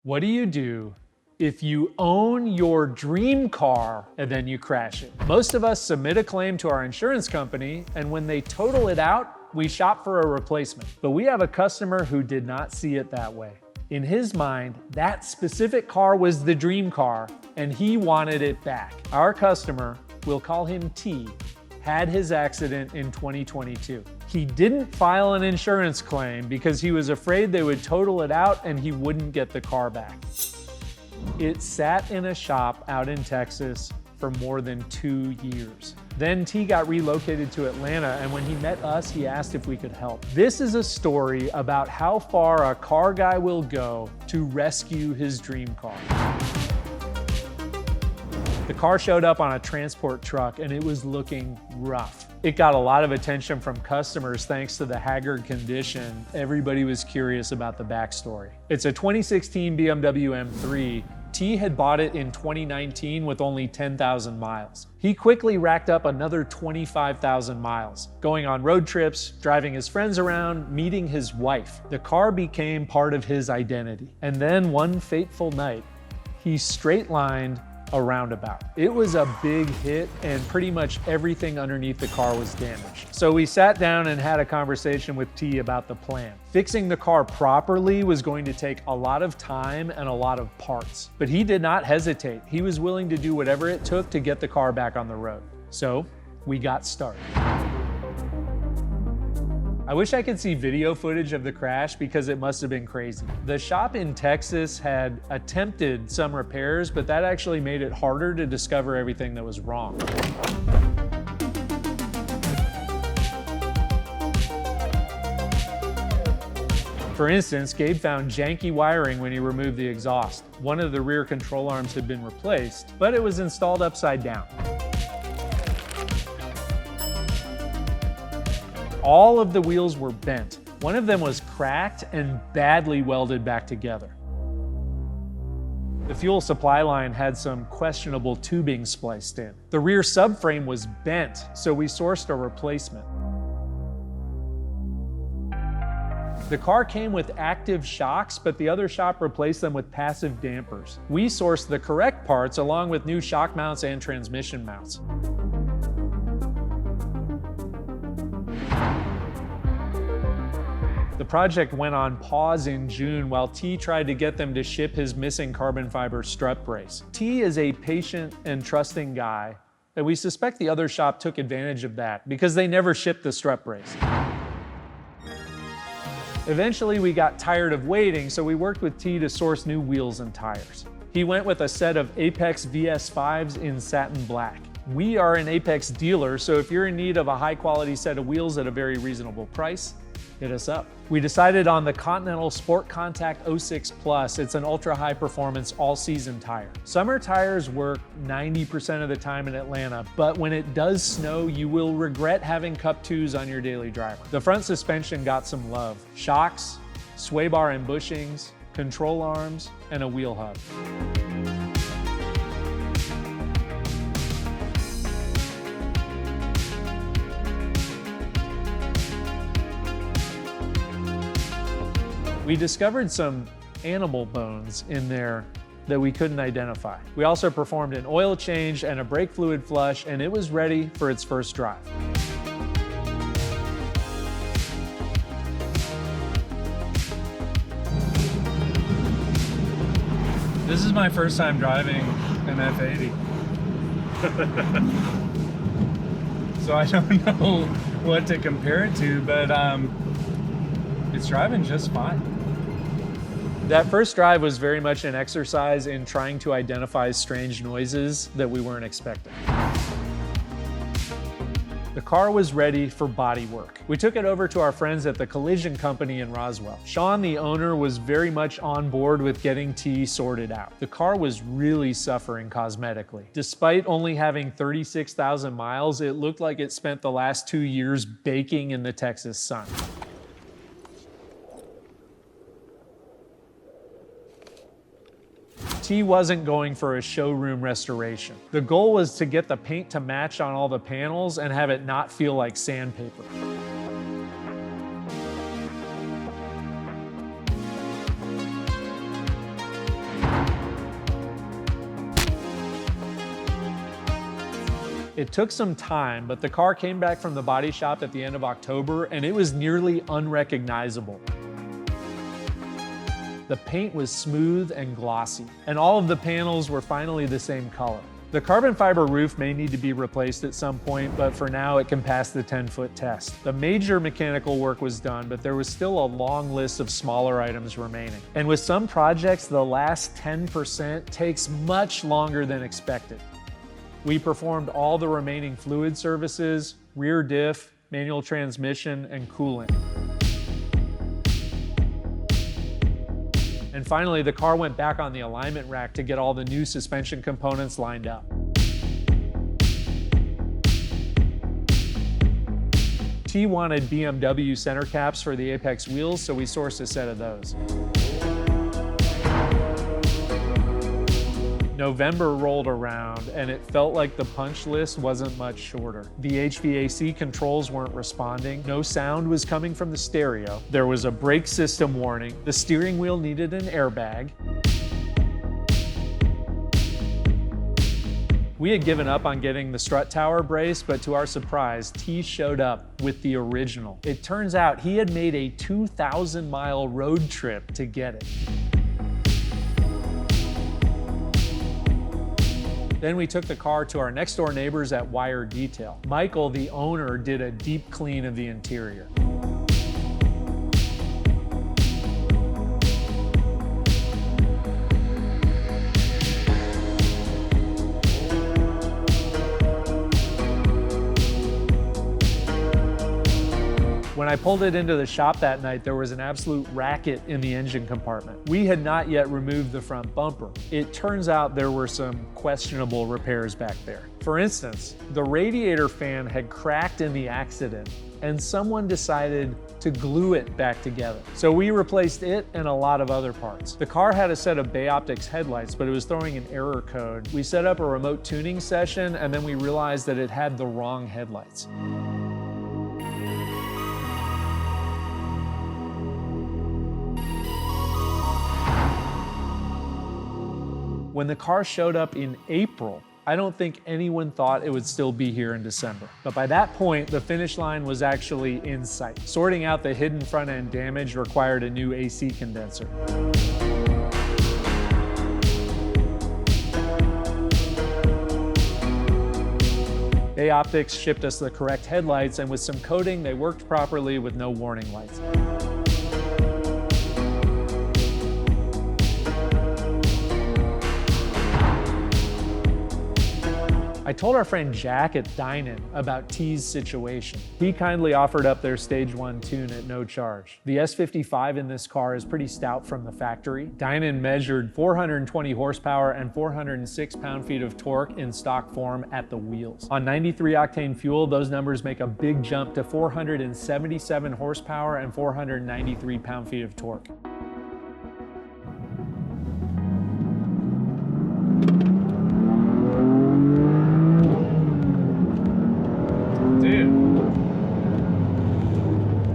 What do you do if you own your dream car and then you crash it? Most of us submit a claim to our insurance company, and when they total it out, we shop for a replacement. But we have a customer who did not see it that way. In his mind, that specific car was the dream car, and he wanted it back. Our customer, we'll call him T, had his accident in 2022. He didn't file an insurance claim because he was afraid they would total it out and he wouldn't get the car back. It sat in a shop out in Texas for more than 2 years. Then T got relocated to Atlanta, and when he met us, he asked if we could help. This is a story about how far a car guy will go to rescue his dream car. The car showed up on a transport truck and it was looking rough. It got a lot of attention from customers thanks to the haggard condition. Everybody was curious about the backstory. It's a 2016 BMW M3. T had bought it in 2019 with only 10,000 miles. He quickly racked up another 25,000 miles, going on road trips, driving his friends around, meeting his wife. The car became part of his identity. And then one fateful night, he straight-lined a roundabout. It was a big hit and pretty much everything underneath the car was damaged. So we sat down and had a conversation with T about the plan. Fixing the car properly was going to take a lot of time and a lot of parts, but he did not hesitate. He was willing to do whatever it took to get the car back on the road. So we got started. I wish I could see video footage of the crash because it must have been crazy. The shop in Texas had attempted some repairs, but that actually made it harder to discover everything that was wrong. For instance, Gabe found janky wiring when he removed the exhaust. One of the rear control arms had been replaced, but it was installed upside down. All of the wheels were bent. One of them was cracked and badly welded back together. The fuel supply line had some questionable tubing spliced in. The rear subframe was bent, so we sourced a replacement. The car came with active shocks, but the other shop replaced them with passive dampers. We sourced the correct parts along with new shock mounts and transmission mounts. The project went on pause in June while T tried to get them to ship his missing carbon fiber strut brace. T is a patient and trusting guy, and we suspect the other shop took advantage of that because they never shipped the strut brace. Eventually, we got tired of waiting, so we worked with T to source new wheels and tires. He went with a set of Apex VS5s in satin black. We are an Apex dealer, so if you're in need of a high-quality set of wheels at a very reasonable price, hit us up. We decided on the Continental Sport Contact 06 Plus. It's an ultra-high performance all-season tire. Summer tires work 90% of the time in Atlanta, but when it does snow, you will regret having Cup 2s on your daily driver. The front suspension got some love. Shocks, sway bar and bushings, control arms, and a wheel hub. We discovered some animal bones in there that we couldn't identify. We also performed an oil change and a brake fluid flush, and it was ready for its first drive. This is my first time driving an F80. So I don't know what to compare it to, but it's driving just fine. That first drive was very much an exercise in trying to identify strange noises that we weren't expecting. The car was ready for body work. We took it over to our friends at the collision company in Roswell. Sean, the owner, was very much on board with getting T sorted out. The car was really suffering cosmetically. Despite only having 36,000 miles, it looked like it spent the last 2 years baking in the Texas sun. T wasn't going for a showroom restoration. The goal was to get the paint to match on all the panels and have it not feel like sandpaper. It took some time, but the car came back from the body shop at the end of October and it was nearly unrecognizable. The paint was smooth and glossy, and all of the panels were finally the same color. The carbon fiber roof may need to be replaced at some point, but for now it can pass the 10-foot test. The major mechanical work was done, but there was still a long list of smaller items remaining. And with some projects, the last 10% takes much longer than expected. We performed all the remaining fluid services, rear diff, manual transmission, and coolant. And finally, the car went back on the alignment rack to get all the new suspension components lined up. T wanted BMW center caps for the Apex wheels, so we sourced a set of those. November rolled around and it felt like the punch list wasn't much shorter. The HVAC controls weren't responding. No sound was coming from the stereo. There was a brake system warning. The steering wheel needed an airbag. We had given up on getting the strut tower brace, but to our surprise, T showed up with the original. It turns out he had made a 2,000-mile road trip to get it. Then we took the car to our next door neighbors at Wire Detail. Michael, the owner, did a deep clean of the interior. When I pulled it into the shop that night, there was an absolute racket in the engine compartment. We had not yet removed the front bumper. It turns out there were some questionable repairs back there. For instance, the radiator fan had cracked in the accident and someone decided to glue it back together. So we replaced it and a lot of other parts. The car had a set of Bay Optics headlights, but it was throwing an error code. We set up a remote tuning session and then we realized that it had the wrong headlights. When the car showed up in April, I don't think anyone thought it would still be here in December. But by that point, the finish line was actually in sight. Sorting out the hidden front end damage required a new AC condenser. Bay Optics shipped us the correct headlights, and with some coating, they worked properly with no warning lights. I told our friend Jack at Dynan about T's situation. He kindly offered up their Stage 1 tune at no charge. The S55 in this car is pretty stout from the factory. Dynan measured 420 horsepower and 406 pound-feet of torque in stock form at the wheels. On 93 octane fuel, those numbers make a big jump to 477 horsepower and 493 pound-feet of torque.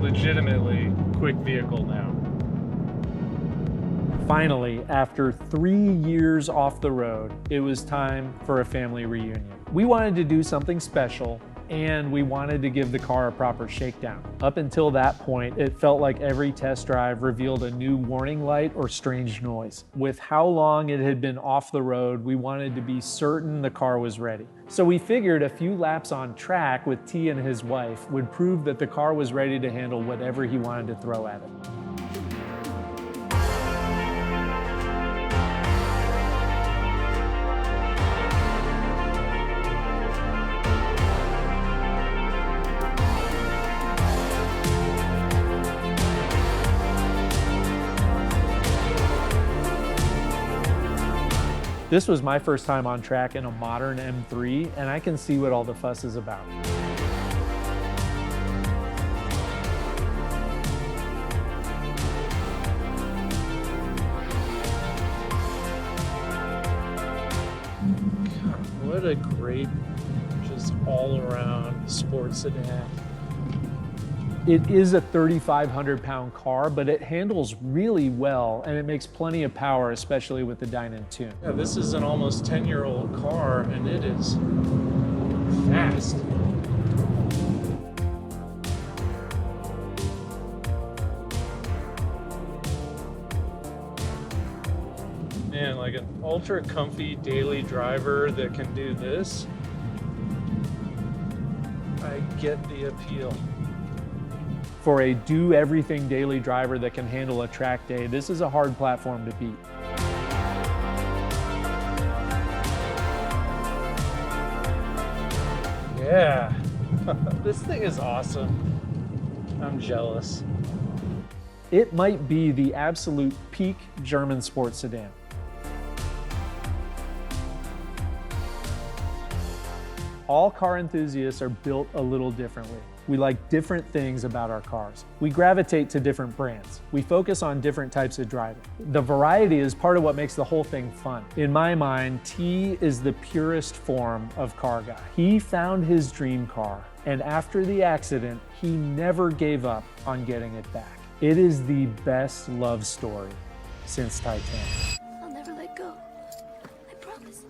Legitimately quick vehicle now. Finally, after 3 years off the road, it was time for a family reunion. We wanted to do something special, and we wanted to give the car a proper shakedown. Up until that point, it felt like every test drive revealed a new warning light or strange noise. With how long it had been off the road, we wanted to be certain the car was ready. So we figured a few laps on track with T and his wife would prove that the car was ready to handle whatever he wanted to throw at it. This was my first time on track in a modern M3, and I can see what all the fuss is about. God, what a great, just all-around sports sedan. It is a 3,500-pound car, but it handles really well, and it makes plenty of power, especially with the Dynan tune. Yeah, this is an almost 10-year-old car, and it is fast. Man, like an ultra comfy daily driver that can do this, I get the appeal. For a do-everything daily driver that can handle a track day, this is a hard platform to beat. Yeah, this thing is awesome. I'm jealous. It might be the absolute peak German sports sedan. All car enthusiasts are built a little differently. We like different things about our cars. We gravitate to different brands. We focus on different types of driving. The variety is part of what makes the whole thing fun. In my mind, T is the purest form of car guy. He found his dream car, and after the accident, he never gave up on getting it back. It is the best love story since Titanic. I'll never let go. I promise.